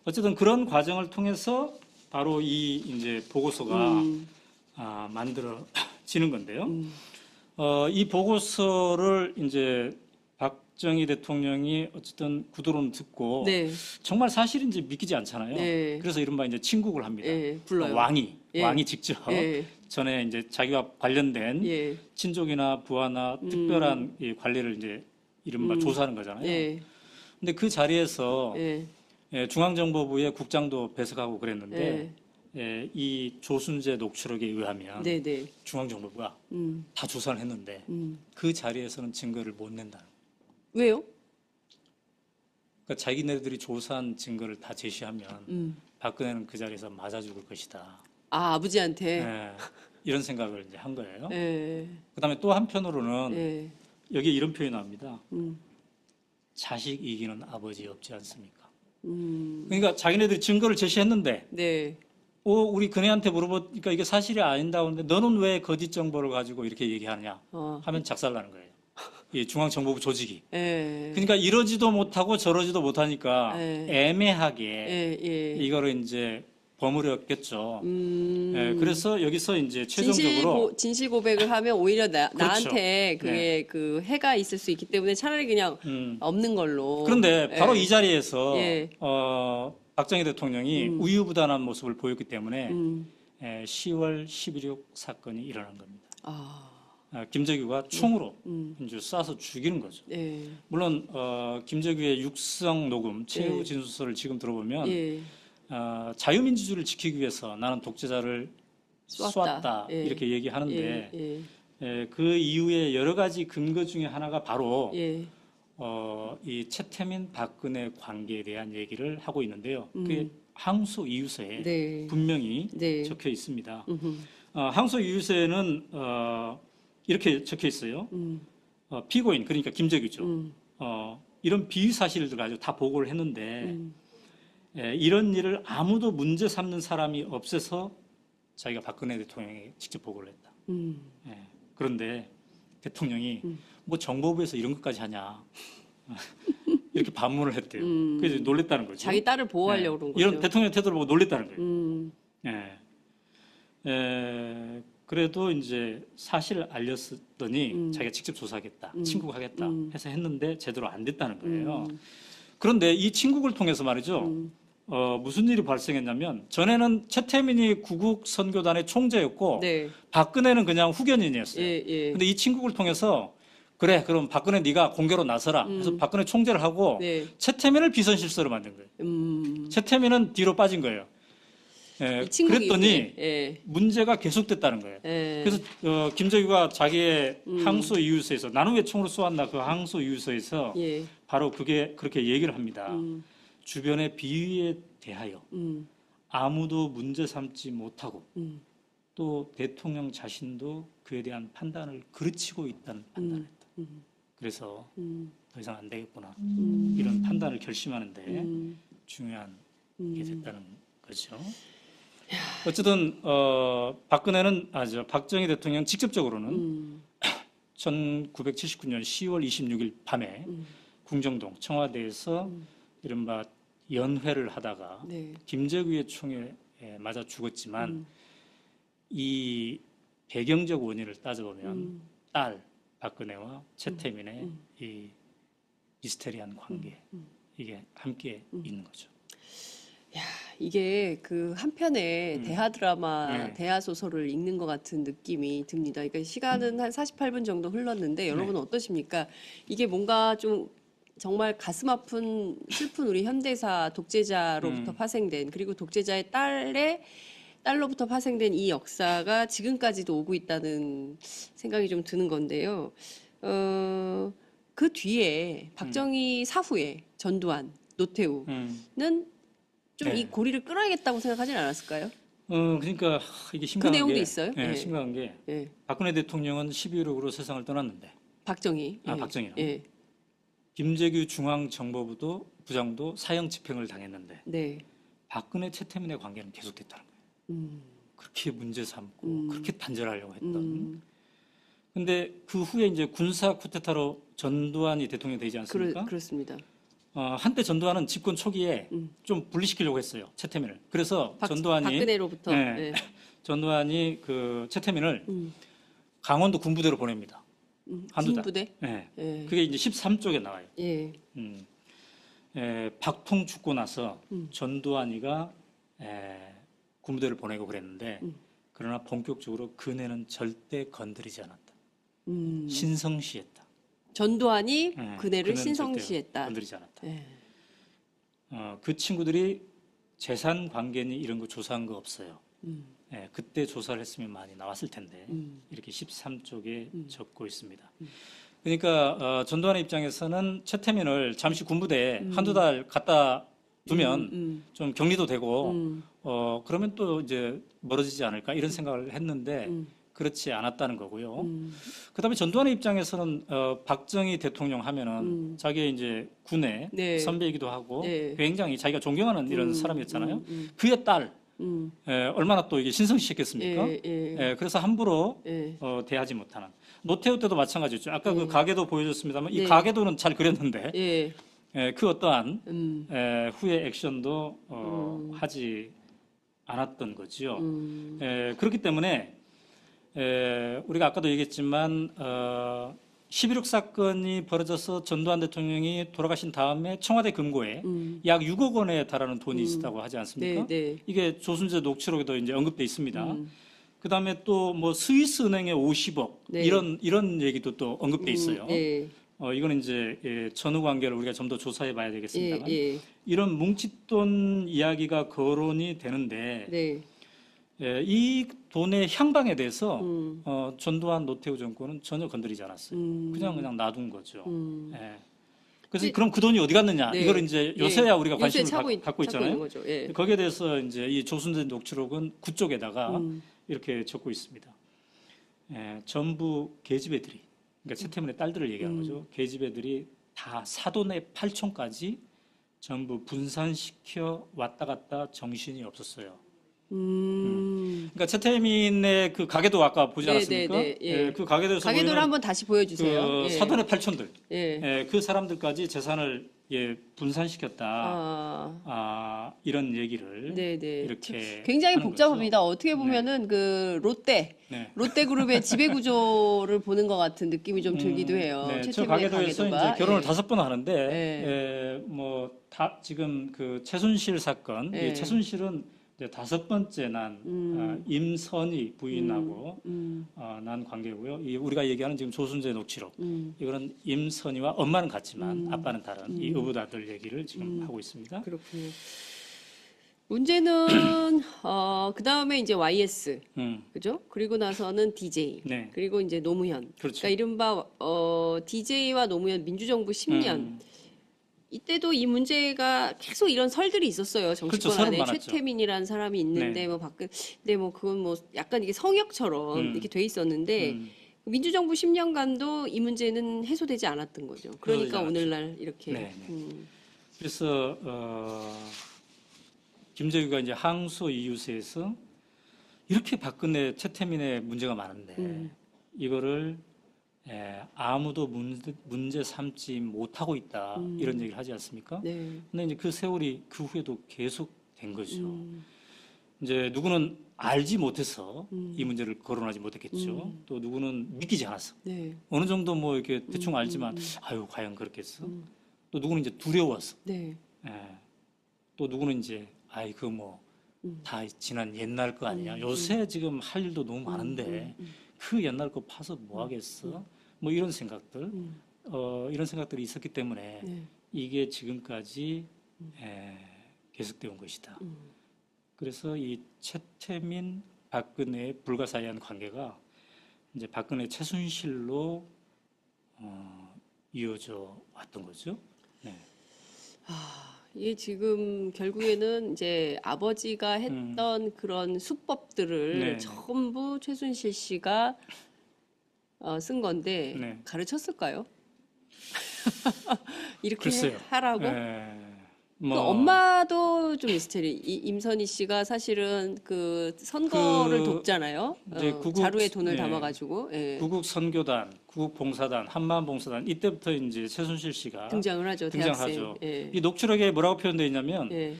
어쨌든 그런 과정을 통해서 바로 이 이제 보고서가 만들어지는 건데요. 이 보고서를 이제 박정희 대통령이 어쨌든 구두로는 듣고 네. 정말 사실인지 믿기지 않잖아요. 네. 그래서 이른바 이제 친국을 합니다. 예, 불러요. 예. 왕이 직접 예. 전에 이제 자기와 관련된 예. 친족이나 부하나 특별한 이 관리를 이제 이른바 조사하는 거잖아요. 예. 근데 그 자리에서 예. 중앙정보부의 국장도 배석하고 그랬는데 이 조순재 녹취록에 의하면 네, 네. 중앙정보부가 음. 다 조사를 했는데 그 자리에서는 증거를 못 낸다. 왜요? 그러니까 자기네들이 조사한 증거를 다 제시하면 박근혜는 그 자리에서 맞아 죽을 것이다. 아, 아버지한테. 예, 이런 생각을 이제 한 거예요. 예. 그다음에 또 한편으로는 예. 여기에 이런 표현이 나옵니다. 음. 자식 이기는 아버지 없지 않습니까? 음. 그러니까 자기네들이 증거를 제시했는데 네. 우리 그네한테 물어보니까 이게 사실이 아닌다고 하는데 너는 왜 거짓 정보를 가지고 이렇게 얘기하냐 하면 작살나는 거예요. 이 중앙정보부 조직이. 예. 그러니까 이러지도 못하고 저러지도 못하니까 예. 애매하게 예. 예. 이거를 이제 버무렸겠죠. 음. 그래서 여기서 이제 최종적으로 진실 고백을 하면 오히려 나한테 그게 네. 그 해가 있을 수 있기 때문에 차라리 그냥 없는 걸로. 그런데 바로 예. 이 자리에서 예. 박정희 대통령이 우유부단한 모습을 보였기 때문에 10월 11.6 사건이 일어난 겁니다. 김재규가 총으로 이제 쏴서 죽이는 거죠. 예. 물론 김재규의 육성 녹음 최후 진술서를 지금 들어보면 예. 자유민주주의를 지키기 위해서 나는 독재자를 쐈다 예. 이렇게 얘기하는데 예. 그 이후에 여러 가지 근거 중에 하나가 바로 예. 이 최태민 박근혜 관계에 대한 얘기를 하고 있는데요. 그게 항소 이유서에 네. 분명히 네. 적혀 있습니다. 항소 이유서에는 이렇게 적혀 있어요. 피고인 그러니까 김재규죠. 이런 비위 사실들 가지고 다 보고를 했는데 이런 일을 아무도 문제 삼는 사람이 없어서 자기가 박근혜 대통령에게 직접 보고를 했다. 그런데 대통령이 뭐 정보부에서 이런 것까지 하냐 이렇게 반문을 했대요. 그래서 놀랬다는 거죠. 자기 딸을 보호하려고 그런 거죠. 이런 대통령 태도를 보고 놀랬다는 거예요. 그래도 이제 사실을 알렸더니 자기가 직접 조사하겠다, 친국하겠다 해서 했는데 제대로 안 됐다는 거예요. 그런데 이 친국을 통해서 말이죠. 무슨 일이 발생했냐면 전에는 최태민이 구국 선교단의 총재였고 네. 박근혜는 그냥 후견인이었어요. 예. 근데 이 친국을 통해서 그래 그럼 박근혜 네가 공개로 나서라. 그래서 박근혜 총재를 하고 네. 최태민을 비선실세로 만든 거예요. 최태민은 뒤로 빠진 거예요. 이 친국이 그랬더니 예. 문제가 계속됐다는 거예요. 예. 그래서 김재규가 자기의 항소 이유서에서 나는 왜 총으로 쏘았나 그 항소 이유서에서 예. 바로 그렇게 얘기를 합니다. 주변의 비위에 대하여 아무도 문제 삼지 못하고 또 대통령 자신도 그에 대한 판단을 그르치고 있다는 판단을 했다. 그래서 더 이상 안 되겠구나. 이런 판단을 결심하는데 중요한 게 됐다는 거죠. 어쨌든 박근혜는 박정희 대통령 직접적으로는 1979년 10월 26일 밤에 궁정동 청와대에서 이른바 연회를 하다가 네. 김재규의 총에 맞아 죽었지만 이 배경적 원인을 따져보면 딸 박근혜와 최태민의 이 미스테리한 관계 이게 함께 있는 거죠. 야, 이게 그 한편의 대하 드라마, 네. 대하 소설을 읽는 것 같은 느낌이 듭니다. 그러니까 시간은 한 48분 정도 흘렀는데 여러분은 어떠십니까? 이게 뭔가 좀 정말 가슴 아픈 슬픈 우리 현대사 독재자로부터 파생된 그리고 독재자의 딸로부터 파생된 이 역사가 지금까지도 오고 있다는 생각이 좀 드는 건데요. 그 뒤에 박정희 사후에 전두환, 노태우는 좀 이 네. 고리를 끌어야겠다고 생각하진 않았을까요? 그러니까 이게 심각한 그 내용도 게 있어요? 네, 예. 심각한 게 예. 박근혜 대통령은 12.16으로 세상을 떠났는데 박정희. 예. 박정희는 예. 김재규 중앙정보부도 부장도 사형 집행을 당했는데 네. 박근혜 최태민의 관계는 계속됐다는 거예요. 그렇게 문제 삼고 그렇게 단절하려고 했던. 근데 그 후에 이제 군사 쿠데타로 전두환이 대통령이 되지 않습니까? 그렇습니다. 한때 전두환은 집권 초기에 좀 분리시키려고 했어요. 최태민을. 그래서 박근혜로부터 네, 전두환이 그 최태민을 강원도 군부대로 보냅니다. 한두 달. 군부대? 네. 예. 그게 이제 13쪽에 나와요. 예. 박통 죽고 나서 전두환이가 군부대를 보내고 그랬는데 그러나 본격적으로 그네는 절대 건드리지 않았다. 신성시했다. 전두환이 그네를 그네는 신성시했다. 절대 건드리지 않았다. 예. 그 친구들이 재산 관계니 이런 거 조사한 거 없어요. 그때 조사를 했으면 많이 나왔을 텐데 이렇게 13쪽에 적고 있습니다. 그러니까 전두환의 입장에서는 최태민을 잠시 군부대에 한두 달 갖다 두면 좀 격리도 되고 그러면 또 이제 멀어지지 않을까 이런 생각을 했는데 그렇지 않았다는 거고요. 그다음에 전두환의 입장에서는 박정희 대통령 하면은 자기의 이제 군의 네. 선배이기도 하고 네. 굉장히 자기가 존경하는 이런 사람이었잖아요. 그의 딸 얼마나 또 이게 신성시했겠습니까? 그래서 함부로 예. 대하지 못하는. 노태우 때도 마찬가지였죠. 아까 그 가계도 보여줬습니다만 이 네. 가계도는 잘 그렸는데 예. 그 어떠한 후의 액션도 하지 않았던 거죠. 그렇기 때문에 우리가 아까도 얘기했지만 11.6 사건이 벌어져서 전두환 대통령이 돌아가신 다음에 청와대 금고에 약 6억 원에 달하는 돈이 있었다고 하지 않습니까? 네, 네. 이게 조순재 녹취록에도 이제 언급돼 있습니다. 그다음에 또 뭐 스위스 은행에 50억 네. 이런 얘기도 또 언급돼 있어요. 예. 이거는 이제 전후 관계를 우리가 좀 더 조사해 봐야 되겠습니다만 예. 이런 뭉칫돈 이야기가 거론이 되는데 네. 이 돈의 향방에 대해서 전두환 노태우 정권은 전혀 건드리지 않았어요. 그냥 놔둔 거죠. 그래서 그럼 그 돈이 어디 갔느냐? 네. 이걸 이제 요새야 우리가 요새 관심을 갖고 있잖아요. 있는 거죠. 예. 거기에 대해서 이제 이 조순재 녹취록은 그쪽에다가 이렇게 적고 있습니다. 전부 계집애들이, 그러니까 최태민의 딸들을 얘기하는 거죠. 계집애들이 다 사돈의 8촌까지 전부 분산시켜 왔다 갔다 정신이 없었어요. 그러니까 최태민의 그 가계도 아까 보지 네, 않았습니까? 네, 네, 예. 그 가계도에서 가계도를 보이는 한번 다시 보여주세요. 그 예. 사돈의 8촌들, 예. 그 사람들까지 재산을 분산시켰다. 이런 얘기를 네, 네. 이렇게 굉장히 하는 복잡합니다. 거죠. 어떻게 보면은 그 네. 롯데그룹의 지배 구조를 보는 것 같은 느낌이 좀 들기도 해요. 네, 저 최태민의 가계도에서 가계도가. 이제 결혼을 예. 5번 하는데 예. 지금 그 최순실 사건, 예. 이 최순실은 이제 5번째 난 임선희 부인하고 난 관계고요. 이 우리가 얘기하는 지금 조순재 녹취록, 이거는 임선희와 엄마는 같지만 아빠는 다른 이 의붓아들 얘기를 지금 하고 있습니다. 그렇군요. 문제는 그 다음에 이제 YS, 그죠? 그리고 나서는 DJ, 네. 그리고 이제 노무현. 그렇죠. 그러니까 이른바 DJ와 노무현 민주정부 10년. 이때도 이 문제가 계속 이런 설들이 있었어요. 정치권 그렇죠. 설은 안에 많았죠. 최태민이라는 사람이 있는데 네. 뭐 근데 뭐 그건 뭐 약간 이게 성역처럼 이렇게 돼 있었는데 민주정부 10년간도 이 문제는 해소되지 않았던 거죠. 그러니까 해소되지 오늘날 이렇게. 네, 네. 그래서 김정희가 이제 항소 이유서에서 이렇게 박근혜 최태민의 문제가 많은데 이거를 아무도 문제 삼지 못하고 있다 이런 얘기를 하지 않습니까? 네. 근데 이제 그 세월이 그 후에도 계속 된 거죠. 이제 누구는 알지 못해서 이 문제를 거론하지 못했겠죠. 또 누구는 믿기지 않았어. 네. 어느 정도 뭐 이렇게 대충 알지만 아유 과연 그렇겠어. 또 누구는 이제 두려웠어. 네. 또 누구는 이제 아이 그 뭐 다 지난 옛날 거 아니야. 요새 지금 할 일도 너무 많은데 그 옛날 거 파서 뭐 하겠어? 뭐 이런 생각들, 이런 생각들이 있었기 때문에 네. 이게 지금까지 계속되어 온 것이다. 그래서 이 최태민, 박근혜의 불가사의한 관계가 이제 박근혜 최순실로 이어져 왔던 거죠. 네. 이게 지금 결국에는 이제 아버지가 했던 그런 수법들을 네. 전부 최순실 씨가 쓴 건데 네. 가르쳤을까요? 이렇게 글쎄요. 하라고? 그 엄마도 좀 미스테리. 임선희 씨가 사실은 그 선거를 돕잖아요. 이제 자루에 돈을 담아가지고 구국 선교단, 구국 봉사단, 한마음 봉사단 이때부터 이제 최순실 씨가 등장을 하죠. 등장하죠. 대학생. 예. 이 녹취록에 뭐라고 표현되어 있냐면